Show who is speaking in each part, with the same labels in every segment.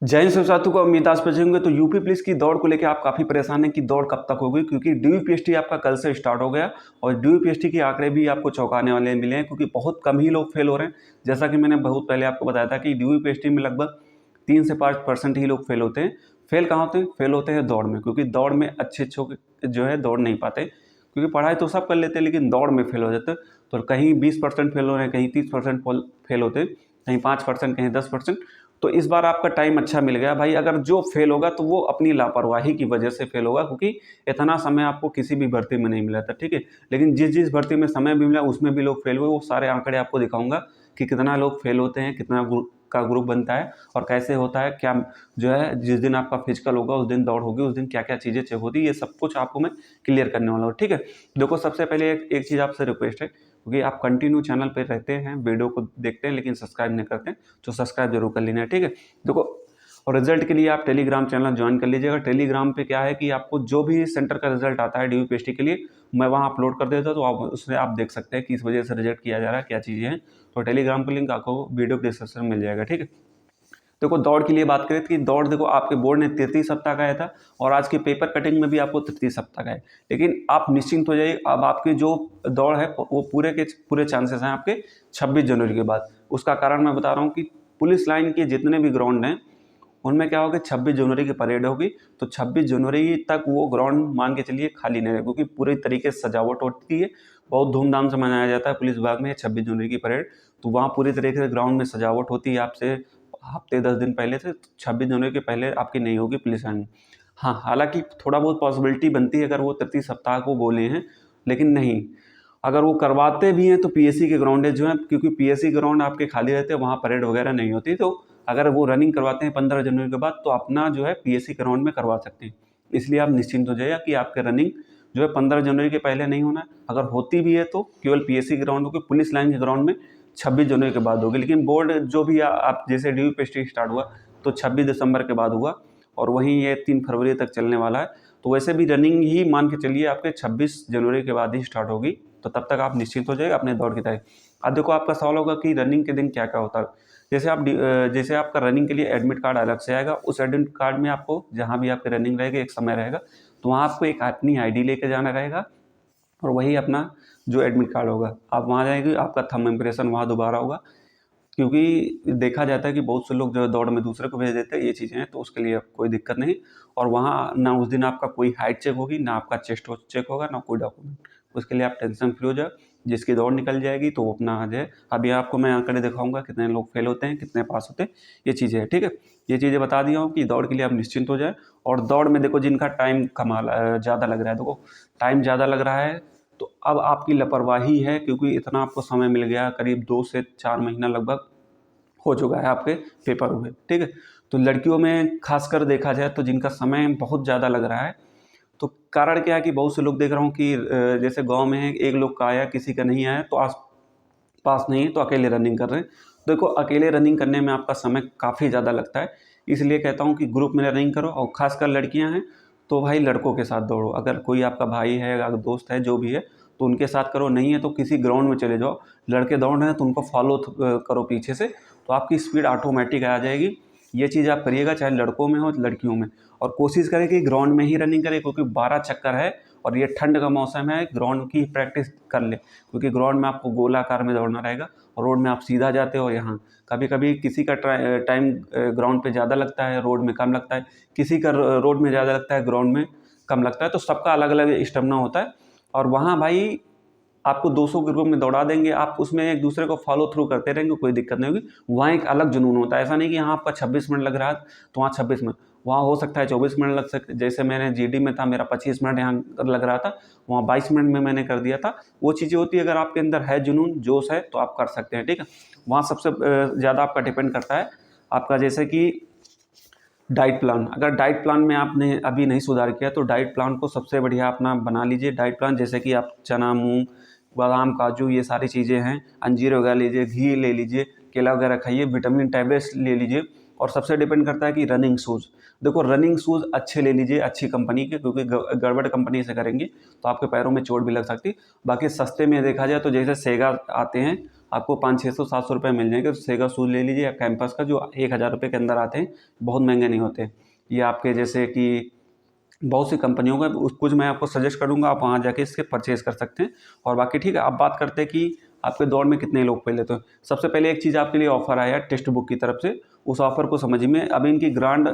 Speaker 1: जय हिंद साथियों को उम्मीद आज पहुंचेंगे। तो यूपी पुलिस की दौड़ को लेकर आप काफ़ी परेशान हैं कि दौड़ कब तक होगी, क्योंकि डीयूपीएसटी आपका कल से स्टार्ट हो गया और डीयूपीएसटी के आंकड़े भी आपको चौंकाने वाले मिले हैं, क्योंकि बहुत कम ही लोग फेल हो रहे हैं। जैसा कि मैंने बहुत पहले आपको बताया था कि डीयूपीएसटी में लगभग 3 से 5% ही लोग फेल होते हैं। फेल कहाँ होते हैं? फेल होते हैं दौड़ में, क्योंकि दौड़ में अच्छे जो है दौड़ नहीं पाते, क्योंकि पढ़ाई तो सब कर लेते हैं लेकिन दौड़ में फेल हो जाते हैं। तो कहीं 20% फेल हो रहे हैं, कहीं 30% फेल होते हैं, कहीं 5%, कहीं 10%। तो इस बार आपका टाइम अच्छा मिल गया भाई। अगर जो फेल होगा तो वो अपनी लापरवाही की वजह से फेल होगा, क्योंकि इतना समय आपको किसी भी भर्ती में नहीं मिला था, ठीक है। लेकिन जिस जिस भर्ती में समय भी मिला उसमें भी लोग फेल हुए। वो सारे आंकड़े आपको दिखाऊंगा कि कितना लोग फेल होते हैं, कितना ग्रुप का ग्रुप बनता है और कैसे होता है, क्या जो है जिस दिन आपका फिजिकल होगा उस दिन दौड़ होगी, उस दिन क्या क्या चीज़ें चेक होती है, ये सब कुछ आपको मैं क्लियर करने वाला हूँ, ठीक है। देखो, सबसे पहले एक चीज़ आपसे रिक्वेस्ट है, क्योंकि आप कंटिन्यू चैनल पर रहते हैं, वीडियो को देखते हैं लेकिन सब्सक्राइब नहीं करते हैं, तो सब्सक्राइब जरूर कर लेना है, ठीक है। देखो, और रिजल्ट के लिए आप टेलीग्राम चैनल ज्वाइन कर लीजिएगा। टेलीग्राम पे क्या है कि आपको जो भी सेंटर का रिजल्ट आता है डीयूपीएसटी के लिए, मैं वहाँ अपलोड कर देता हूँ, तो आप उसमें आप देख सकते हैं कि इस वजह से रिजेक्ट किया जा रहा है, क्या चीज़ें हैं। तो टेलीग्राम का लिंक आपको वीडियो डिस्क्रिप्शन में मिल जाएगा, ठीक है। देखो, दौड़ की लिए बात करें कि दौड़ देखो आपके बोर्ड ने 33 सप्ताह का आया था और आज के पेपर कटिंग में भी आपको 33 सप्ताह का है। लेकिन आप निश्चिंत हो जाइए, अब आपकी जो दौड़ है वो पूरे के पूरे चांसेस हैं आपके 26 जनवरी के बाद। उसका कारण मैं बता रहा हूँ कि पुलिस लाइन के जितने भी ग्राउंड हैं उनमें क्या होगा, 26 जनवरी की परेड होगी। तो 26 जनवरी तक वो ग्राउंड मान के चलिए खाली नहीं रहेगा, क्योंकि पूरी तरीके से सजावट होती है, बहुत धूमधाम से मनाया जाता है पुलिस विभाग में 26 जनवरी की परेड। तो वहाँ पूरी तरीके से ग्राउंड में सजावट होती है आपसे हफ्ते 10 दिन पहले से। 26 जनवरी के पहले आपकी नहीं होगी पुलिस लाइन। हाँ, हालांकि थोड़ा बहुत पॉसिबिलिटी बनती है अगर वो 33 सप्ताह को बोले हैं, लेकिन नहीं, अगर वो करवाते भी हैं तो पीएससी के ग्राउंड जो हैं, क्योंकि पीएससी ग्राउंड आपके खाली रहते हैं, वहाँ परेड वगैरह नहीं होती। तो अगर वो रनिंग करवाते हैं 15 जनवरी के बाद तो अपना जो है पीएससी ग्राउंड में करवा सकते हैं। इसलिए आप निश्चिंत हो जाइए कि आपके रनिंग जो है 15 जनवरी के पहले नहीं होना है। अगर होती भी है तो केवल पीएससी ग्राउंड होगी, पुलिस लाइन के ग्राउंड में 26 जनवरी के बाद होगी। लेकिन बोर्ड जो भी आप जैसे डीयूपीएसटी स्टार्ट हुआ तो 26 दिसंबर के बाद हुआ और वहीं ये 3 फरवरी तक चलने वाला है। तो वैसे भी रनिंग ही मान के चलिए आपके 26 जनवरी के बाद ही स्टार्ट होगी। तो तब तक आप निश्चिंत हो जाइए अपने दौड़ की तैयारी। अब देखो, आपका सवाल होगा कि रनिंग के दिन क्या क्या होता है। जैसे आपका रनिंग के लिए एडमिट कार्ड अलग से आएगा, उस एडमिट कार्ड में आपको जहाँ भी आपकी रनिंग रहेगी एक समय रहेगा, तो वहाँ आपको एक अपनी आईडी लेके जाना रहेगा और वही अपना जो एडमिट कार्ड होगा, आप वहाँ जाएंगे, आपका थंब इम्प्रेशन वहाँ दोबारा होगा। क्योंकि देखा जाता है कि बहुत से लोग जो है दौड़ में दूसरे को भेज देते हैं, ये चीज़ें हैं, तो उसके लिए कोई दिक्कत नहीं। और वहाँ ना उस दिन आपका कोई हाइट चेक होगी, ना आपका चेस्ट चेक होगा, ना कोई डॉक्यूमेंट। उसके लिए आप टेंशन फ्री हो जाए। जिसकी दौड़ निकल जाएगी तो वो अपना आ जाए। अभी आपको मैं आंकड़े दिखाऊंगा कितने लोग फेल होते हैं, कितने पास होते हैं, ये चीज़ें हैं, ठीक है। ये चीज़ें बता दिया हूँ कि दौड़ के लिए आप निश्चिंत हो जाए। और दौड़ में देखो, जिनका टाइम ज़्यादा लग रहा है, देखो टाइम ज़्यादा लग रहा है तो अब आपकी लापरवाही है, क्योंकि इतना आपको समय मिल गया, करीब 2 से 4 महीना लगभग हो चुका है आपके पेपर हुए, ठीक है। तो लड़कियों में खासकर देखा जाए तो जिनका समय बहुत ज़्यादा लग रहा है, तो कारण क्या है कि बहुत से लोग देख रहा हूँ कि जैसे गांव में है, एक लोग का आया, किसी का नहीं आया, तो आस पास नहीं है तो अकेले रनिंग कर रहे हैं। देखो, अकेले रनिंग करने में आपका समय काफ़ी ज़्यादा लगता है, इसलिए कहता हूँ कि ग्रुप में रनिंग करो। और खासकर लड़कियाँ हैं तो भाई लड़कों के साथ दौड़ो। अगर कोई आपका भाई है, अगर दोस्त है, जो भी है, तो उनके साथ करो। नहीं है तो किसी ग्राउंड में चले जाओ, लड़के दौड़ रहे हैं तो उनको फॉलो करो पीछे से, तो आपकी स्पीड ऑटोमेटिक आ जाएगी। ये चीज़ आप करिएगा, चाहे लड़कों में हो लड़कियों में। और कोशिश करें कि ग्राउंड में ही रनिंग करें, क्योंकि 12 चक्कर है और ये ठंड का मौसम है, ग्राउंड की प्रैक्टिस कर ले, क्योंकि ग्राउंड में आपको गोलाकार में दौड़ना रहेगा और रोड में आप सीधा जाते हो। यहाँ कभी कभी किसी का टाइम ग्राउंड पे ज़्यादा लगता है, रोड में कम लगता है, किसी का रोड में ज़्यादा लगता है, ग्राउंड में कम लगता है, तो सबका अलग अलग स्टेमिना होता है। और वहाँ भाई आपको 200 के ग्रुप में दौड़ा देंगे, आप उसमें एक दूसरे को फॉलो थ्रू करते रहेंगे, कोई दिक्कत नहीं होगी। वहाँ एक अलग जुनून होता है, ऐसा नहीं कि यहाँ आपका 26 मिनट लग रहा है तो वहाँ 26 मिनट, वहाँ हो सकता है 24 मिनट लग सकते। जैसे मैंने जीडी में था, मेरा 25 मिनट यहाँ लग रहा था, वहाँ 22 मिनट में मैंने कर दिया था। वो चीज़ें होती है, अगर आपके अंदर है जुनून, जोश है, तो आप कर सकते हैं, ठीक है। वहाँ सबसे ज़्यादा आपका डिपेंड करता है आपका, जैसे कि डाइट प्लान। अगर डाइट प्लान में आपने अभी नहीं सुधार किया तो डाइट प्लान को सबसे बढ़िया अपना बना लीजिए। डाइट प्लान जैसे कि आप चना, मूंग, बादाम, काजू, ये सारी चीज़ें हैं, अंजीर वगैरह लीजिए, घी ले लीजिए, केला वगैरह खाइए, विटामिन टैबलेट्स ले लीजिए। और सबसे डिपेंड करता है कि रनिंग शूज़, देखो रनिंग शूज़ अच्छे ले लीजिए अच्छी कंपनी के, क्योंकि गड़बड़ कंपनी से करेंगे तो आपके पैरों में चोट भी लग सकती। बाकी सस्ते में देखा जाए तो जैसे सेगा आते हैं, आपको 500-600-700 रुपये मिल जाएंगे, तो सेगा शूज़ ले लीजिए या कैंपस का, जो 1000 रुपये के अंदर आते हैं, बहुत महंगे नहीं होते। ये आपके जैसे कि बहुत सी कंपनियों का कुछ मैं आपको सजेस्ट करूंगा, आप वहाँ जाके इसके परचेज़ कर सकते हैं। और बाकी ठीक है, अब बात करते हैं कि आपके दौड़ में कितने लोग पहले। तो सबसे पहले एक चीज़ आपके लिए ऑफर आया है टेक्स्ट बुक की तरफ से, उस ऑफर को समझिए। अभी इनकी ग्रांड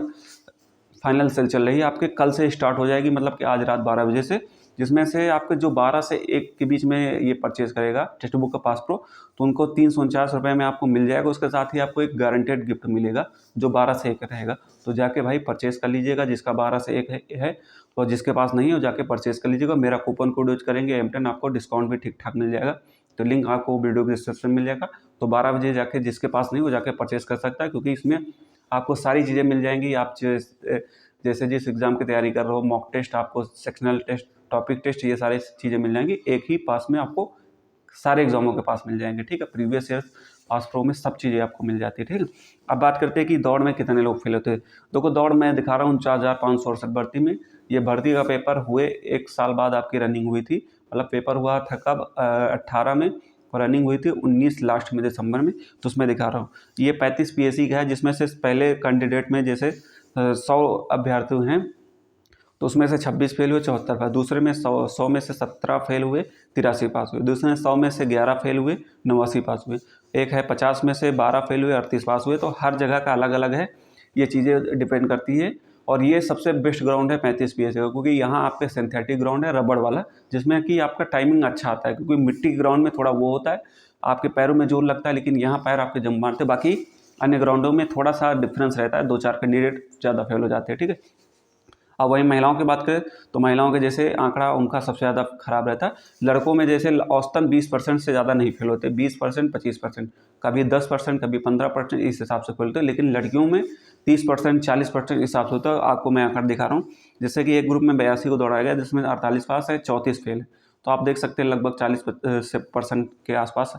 Speaker 1: फाइनल सेल चल रही है, आपके कल से स्टार्ट हो जाएगी, मतलब कि आज रात 12 बजे से, जिसमें से आपके जो 12 से 1 के बीच में ये परचेज़ करेगा टेक्स्ट बुक का पास प्रो, तो उनको 349 रुपये में आपको मिल जाएगा। उसके साथ ही आपको एक गारंटेड गिफ्ट मिलेगा जो 12 से 1 रहेगा। तो जाके भाई परचेज़ कर लीजिएगा, जिसका 12 से 1 है और जिसके पास नहीं है वो जाके परचेज़ कर लीजिएगा। मेरा कूपन कोड यूज करेंगे M10, आपको डिस्काउंट भी ठीक ठाक मिल जाएगा। तो लिंक आपको वीडियो के डिस्क्रिप्शन में मिल जाएगा। तो 12 बजे जाके जिसके पास नहीं वो जाके परचेज़ कर सकता है, क्योंकि इसमें आपको सारी चीज़ें मिल जाएंगी। आप जैसे जिस एग्ज़ाम की तैयारी कर रहे हो, मॉक टेस्ट, आपको सेक्शनल टेस्ट, टॉपिक टेस्ट, ये सारी चीज़ें मिल जाएंगी एक ही पास में, आपको सारे एग्जामों के पास मिल जाएंगे। ठीक है, प्रीवियस ईयर पास प्रो में सब चीज़ें आपको मिल जाती है। ठीक है, अब बात करते हैं कि दौड़ में कितने लोग फेल होते हैं। देखो दौड़ मैं दिखा रहा हूँ 4568 भर्ती में। ये भर्ती का पेपर हुए 1 साल बाद आपकी रनिंग हुई थी, मतलब पेपर हुआ था कब 18 में और रनिंग हुई थी 19 लास्ट में दिसंबर में। तो उसमें दिखा रहा हूँ ये 35 PSC का है, जिसमें से पहले कैंडिडेट में जैसे 100 अभ्यर्थी हैं तो उसमें से 26 फेल हुए, 74 पास। दूसरे में 100 में से 17 फेल हुए, 83 पास हुए। दूसरे में 100 में से 11 फेल हुए, 89 पास हुए। एक है 50 में से 12 फेल हुए, 38 पास हुए। तो हर जगह का अलग अलग है, ये चीज़ें डिपेंड करती है। और ये सबसे बेस्ट ग्राउंड है 35 PSC का, क्योंकि यहाँ आपके सिंथेटिक ग्राउंड है, रबड़ वाला, जिसमें कि आपका टाइमिंग अच्छा आता है। क्योंकि मिट्टी के ग्राउंड में थोड़ा वो होता है, आपके पैरों में जोर लगता है, लेकिन यहाँ पैर आपके जम मारते। बाकी अन्य ग्राउंडों में थोड़ा सा डिफरेंस रहता है, 2-4 कैंडिडेट ज़्यादा फेल हो जाते हैं। ठीक है, अब वहीं महिलाओं की बात करें तो महिलाओं के जैसे आंकड़ा उनका सबसे ज़्यादा खराब रहता है। लड़कों में जैसे औसतन 20% से ज़्यादा नहीं फेल होते, 20%, 25%, कभी 10%, कभी 15%, इस हिसाब से फेल होते हैं। लेकिन लड़कियों में 30%, 40% इस हिसाब से होता है। आपको मैं आंकड़ा दिखा रहा हूँ, जैसे कि एक ग्रुप में 82 को दौड़ाया गया, जिसमें 48 पास है, 34 फेल है। तो आप देख सकते हैं लगभग 40% के आसपास।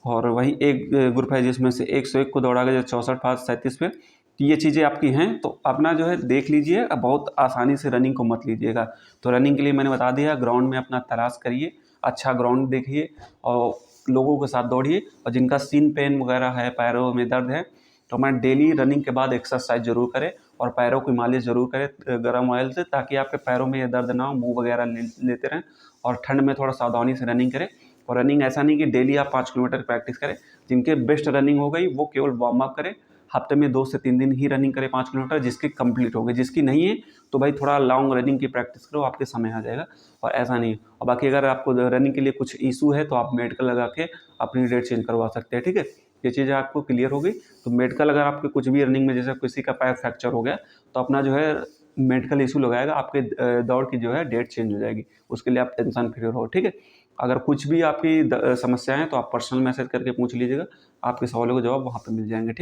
Speaker 1: और वहीं एक ग्रुप है जिसमें से 101 को दौड़ा गया, 64 पास, 37 फेल। तो ये चीज़ें आपकी हैं, तो अपना जो है देख लीजिए। बहुत आसानी से रनिंग को मत लीजिएगा। तो रनिंग के लिए मैंने बता दिया, ग्राउंड में अपना तलाश करिए, अच्छा ग्राउंड देखिए और लोगों के साथ दौड़िए। और जिनका सीन पेन वगैरह है, पैरों में दर्द है, तो मैं डेली रनिंग के बाद एक्सरसाइज जरूर करें और पैरों की मालिश जरूर करें गर्म ऑयल से, ताकि आपके पैरों में ये दर्द ना हो, मुँह वगैरह लेते रहें। और ठंड में थोड़ा सावधानी से रनिंग करें। और रनिंग ऐसा नहीं कि डेली आप 5 किलोमीटर प्रैक्टिस करें। जिनके बेस्ट रनिंग हो गई वो केवल वार्म अप करें, हफ्ते में 2 से 3 दिन ही रनिंग करें 5 किलोमीटर, जिसकी कंप्लीट हो गई। जिसकी नहीं है तो भाई थोड़ा लॉन्ग रनिंग की प्रैक्टिस करो, आपके समय आ जाएगा। और ऐसा नहीं है। और बाकी अगर आपको रनिंग के लिए कुछ इशू है तो आप मेडिकल लगा के अपनी डेट चेंज करवा सकते हैं। ठीक है, ये चीज़ें आपको क्लियर हो गई। तो मेडिकल अगर आपके कुछ भी रनिंग में जैसे किसी का पैर फ्रैक्चर हो गया तो अपना जो है मेडिकल इशू लगाएगा, आपके दौड़ की जो है डेट चेंज हो जाएगी। उसके लिए आप टेंशन फ्री रहो। ठीक है, अगर कुछ भी आपकी समस्या है तो आप पर्सनल मैसेज करके पूछ लीजिएगा, आपके सवालों के जवाब वहाँ पे मिल जाएंगे। ठीक है।